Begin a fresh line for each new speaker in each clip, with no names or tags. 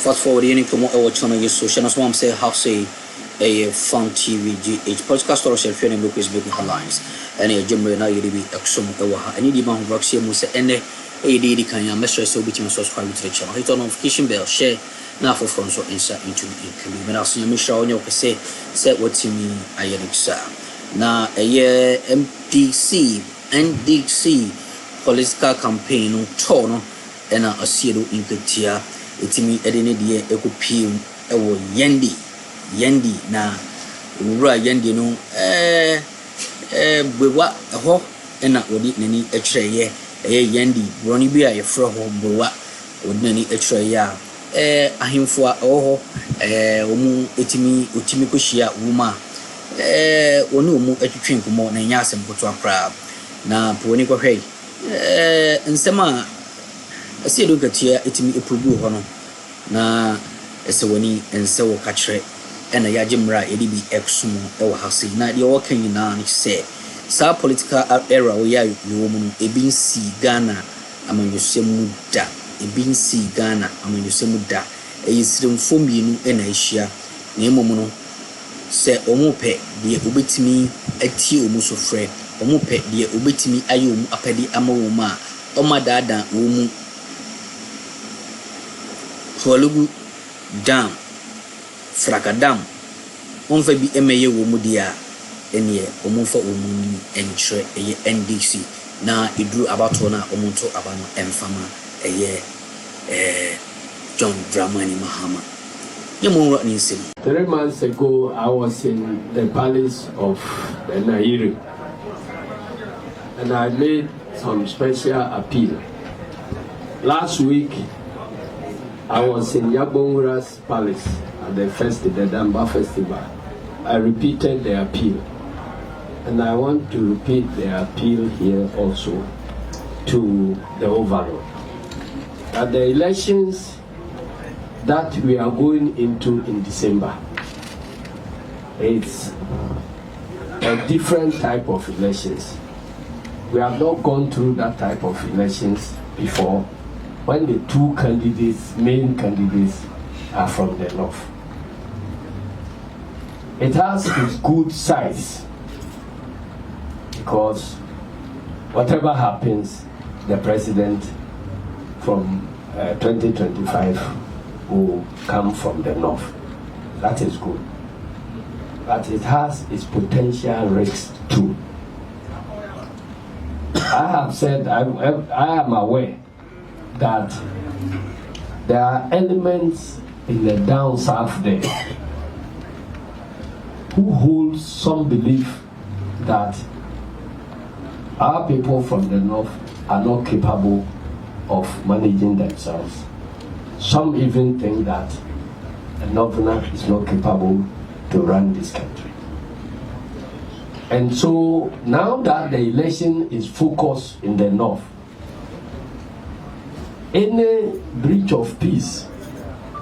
fast forward any promo our channel your social as one say how say a FunnTV GH podcast or share any book is big headlines and a jumbo na you be exum ewa any demand roxy musa ene a di kan ya message so between subscribe to the channel hit on notification bell share na for front so inside into income but as you make sure on your say what to me I na a year NDC political campaign no tono and Asiedu in Ketia etimi edene de ekopiem ewo yendi na wura yendi no Gbewaa ho na wodi nani ekyereye yendi broni bi a yefro ho Gbewaa wodi nani ekyereye a ahemfo a ho omu otimi kohia wuma onu omu etwetwe nkomo na nya asem koto akra na poni kohwe nsema Asiedu Ketia etimi eprobu ho no na esewoni ensewo kachre ena yajimra edibi exumo ewo hase na de wo kan nyina ni se sa political era wo ya yo mu ebinsi Ghana amanyosemu da ebinsi Ghana amanyosemu da eyisiremfo mienu ena ehia na emomu no se omupe de obetimi ati omu sofre omupe de obetimi aye omu apedi amawoma omadada omu Holugu dam Frakadam onfa bi emeye wo mu dia ene omonfa omu enchre eye NDC na iduru abato na omonto abano emfama eye John Dramani Mahama.
3 months ago I was in the palace of the Nairi and I made some special appeal. Last week I was in Bawumia's palace at the Damba festival. I repeated the appeal, and I want to repeat the appeal here also to the overall. That the elections that we are going into in December, it's a different type of elections. We have not gone through that type of elections before, when the two main candidates are from the north. It has its good sides because whatever happens, the president from 2025 will come from the north. That is good. But it has its potential risks too. I have said, I am aware that there are elements in the down south there who hold some belief that our people from the north are not capable of managing themselves. Some even think that a northerner is not capable to run this country. And so now that the election is focused in the north, any breach of peace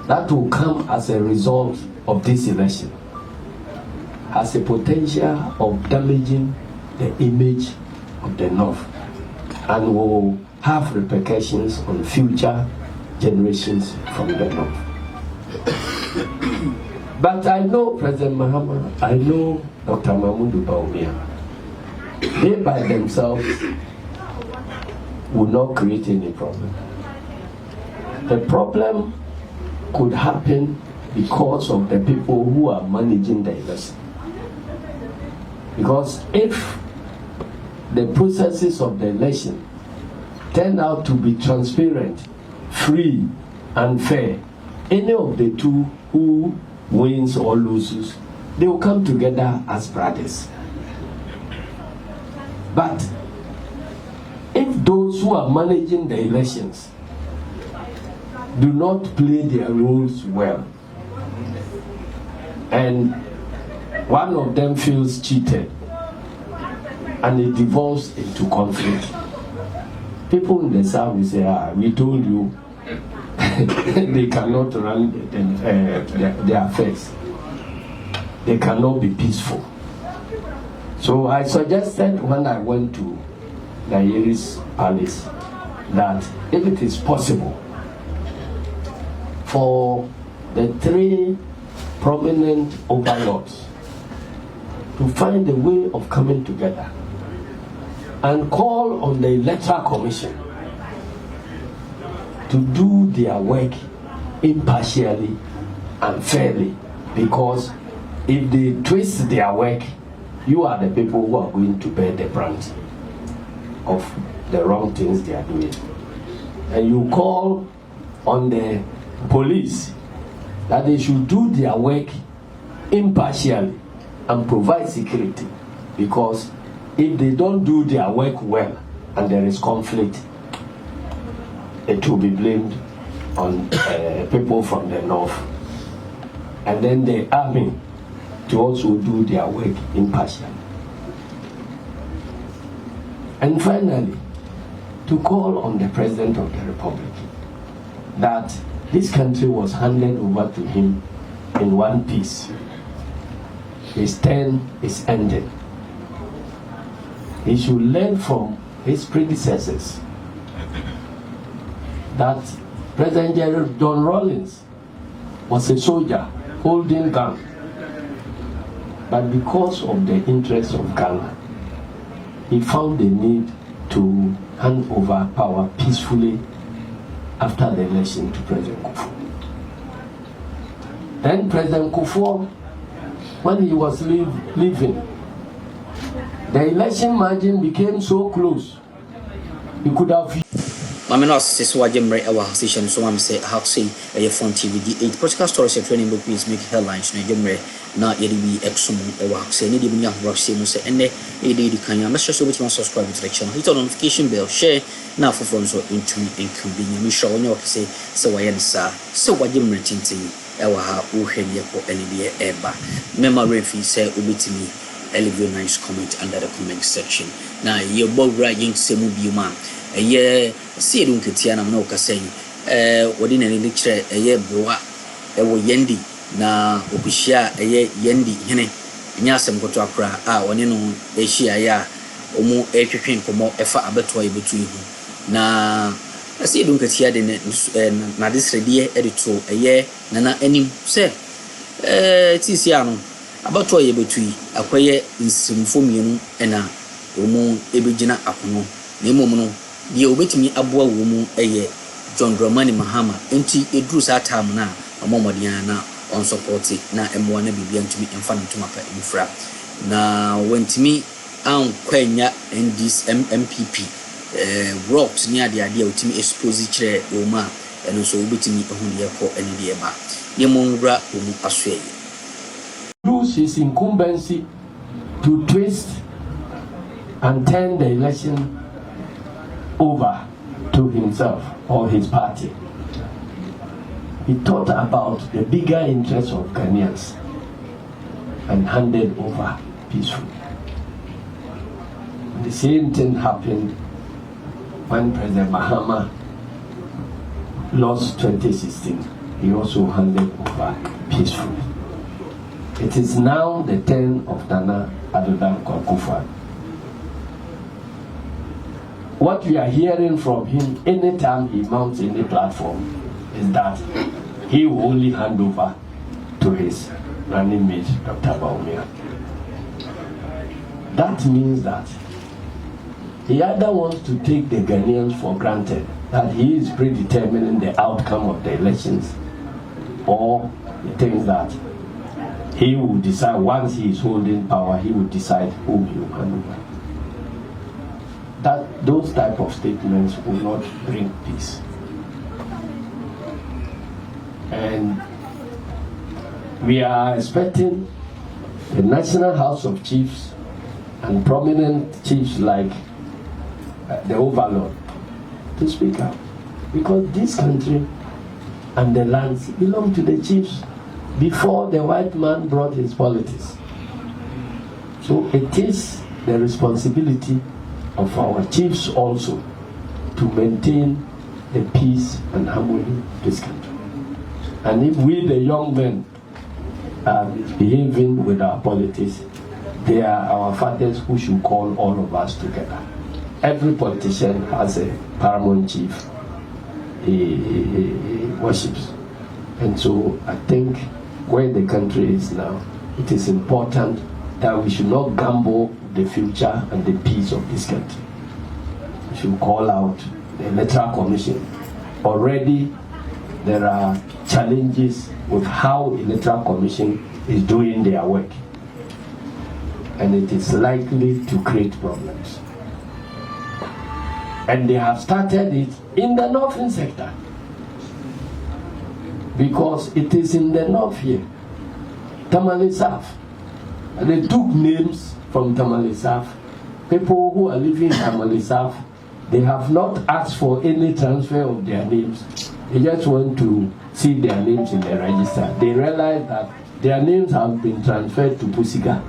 that will come as a result of this election has a potential of damaging the image of the north and will have repercussions on future generations from the north. But I know President Mahama, I know Dr. Bawumia. They by themselves will not create any problem. The problem could happen because of the people who are managing the election. Because if the processes of the election turn out to be transparent, free, and fair, any of the two who wins or loses, they will come together as brothers. But if those who are managing the elections do not play their roles well, and one of them feels cheated, and it devolves into conflict, people in the south will say, we told you they cannot run their affairs. They cannot be peaceful. So I suggested when I went to Nairi's palace that if it is possible for the 3 prominent overlords to find a way of coming together and call on the Electoral Commission to do their work impartially and fairly, because if they twist their work, you are the people who are going to bear the brunt of the wrong things they are doing. And you call on the police that they should do their work impartially and provide security, because if they don't do their work well and there is conflict, it will be blamed on people from the north, and then the army to also do their work impartially. And finally, to call on the President of the Republic that this country was handed over to him in one piece. His term is ended. He should learn from his predecessors that President John Rawlings was a soldier holding gun, but because of the interests of Ghana, he found the need to hand over power peacefully after the election to President Kufuor. Then President Kufuor, when he was leaving, the election margin became so close, he could have...
Mama no sis wa jemre ewa station so am say how say FunnTV GH podcast stories training book please make headlines no jemre na yedi bi exum ewa say ni de bi nya rush say mo say ene e de kan ya make sure so subscribe to the channel, hit on notification bell, share na for from so into me me sure onye o say wa yen sa so wa jemre tintin ewa ha wo hweye ko ene de eba memory fi say obetimi leave a nice comment under the comment section na ye bo writing say mu bi ma Asiedu nketia na mna okasai wodi na ni lecture Gbewaa wo yendi na okwhia yendi hene nya asem koto akra woni no ehia ya omu ehwehwe nkomo efa abeto yebetu ihu na Asiedu nketia de na disrede edito nana anim se tisia no abeto yebetu yi akoye nsimfo mienu na omu ebegina akono na emom no die obetimi aboa wo mu John Dramani Mahama enti eduru sa time na amomodian na on support na emwa na bibia ntumi emfa ntuma pa infra na wentimi an kwanya NDC MPP rocks ni ade otimi expose kire o ma eno so obetimi ehun ye ko ene de ba ye monwura o mu asue
lose his incumbency to twist and turn the election over to himself or his party. He thought about the bigger interests of Ghanaians and handed over peacefully. The same thing happened when President Mahama lost 2016. He also handed over peacefully. It is now the turn of Nana Addo Dankwa. What we are hearing from him anytime he mounts any platform is that he will only hand over to his running mate, Dr. Bawumia. That means that he either wants to take the Ghanaians for granted that he is predetermining the outcome of the elections, or he thinks that he will decide, once he is holding power, he will decide whom he will hand over. That those type of statements will not bring peace. And we are expecting the National House of Chiefs and prominent chiefs like the Overlord to speak up, because this country and the lands belong to the chiefs before the white man brought his politics. So it is the responsibility of our chiefs also to maintain the peace and harmony in this country. And if we, the young men, are behaving with our politics, they are our fathers who should call all of us together. Every politician has a paramount chief he worships. And so I think where the country is now, it is important that we should not gamble the future and the peace of this country. We should call out the Electoral Commission. Already there are challenges with how the Electoral Commission is doing their work. And it is likely to create problems. And they have started it in the northern sector. Because it is in the north here, Tamale South. And they took names from Tamale South. People who are living in Tamale South, they have not asked for any transfer of their names. They just want to see their names in the register. They realize that their names have been transferred to Pusiga.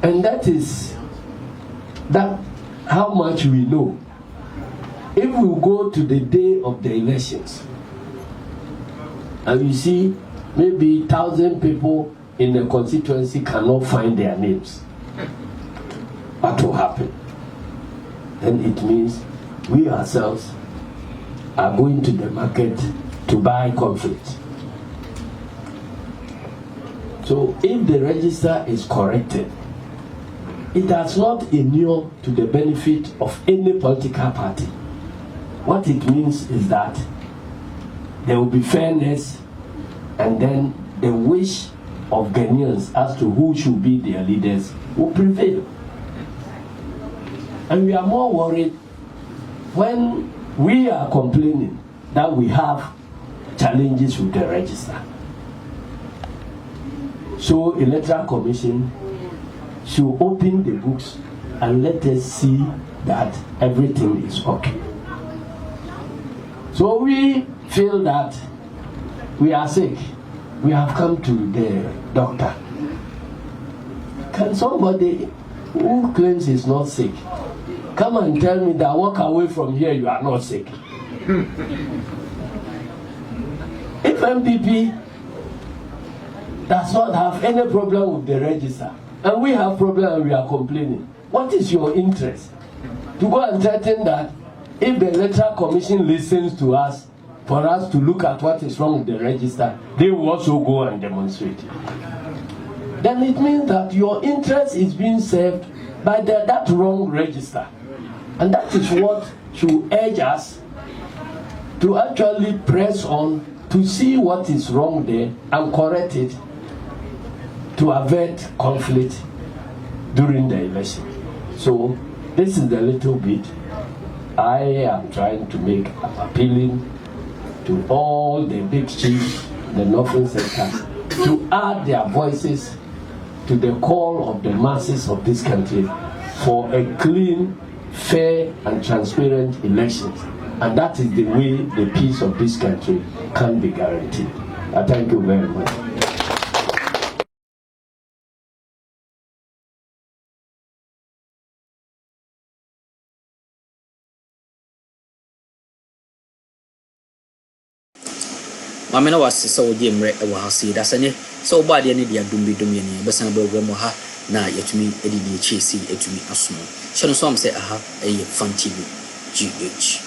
And that is how much we know. If we go to the day of the elections, and you see maybe 1,000 people in the constituency cannot find their names, what will happen? Then it means we ourselves are going to the market to buy conflict. So if the register is corrected, it does not inure to the benefit of any political party. What it means is that there will be fairness, and then the wish of Ghanaians as to who should be their leaders will prevail. And we are more worried when we are complaining that we have challenges with the register. So Electoral Commission should open the books and let us see that everything is okay. So we feel that we are sick. We have come to the doctor. Can somebody who claims he's not sick come and tell me that walk away from here, you are not sick? If MPP does not have any problem with the register, and we have problem and we are complaining, what is your interest? To go and threaten that if the Electoral Commission listens to us, for us to look at what is wrong with the register, they will also go and demonstrate. Then it means that your interest is being served by that wrong register. And that is what should urge us to actually press on to see what is wrong there and correct it to avert conflict during the election. So this is a little bit I am trying to make appealing to all the big chiefs, the northern sector, to add their voices to the call of the masses of this country for a clean, fair and transparent elections. And that is the way the peace of this country can be guaranteed. I thank you very much.
Mamena was so dim red over Asiedu. Dasanye, so bad any dear dumbi dumini, Bessanabo Moha, na yet me Eddie Chasey, et to me assume. Shall some say, aha, a FunnTV GH.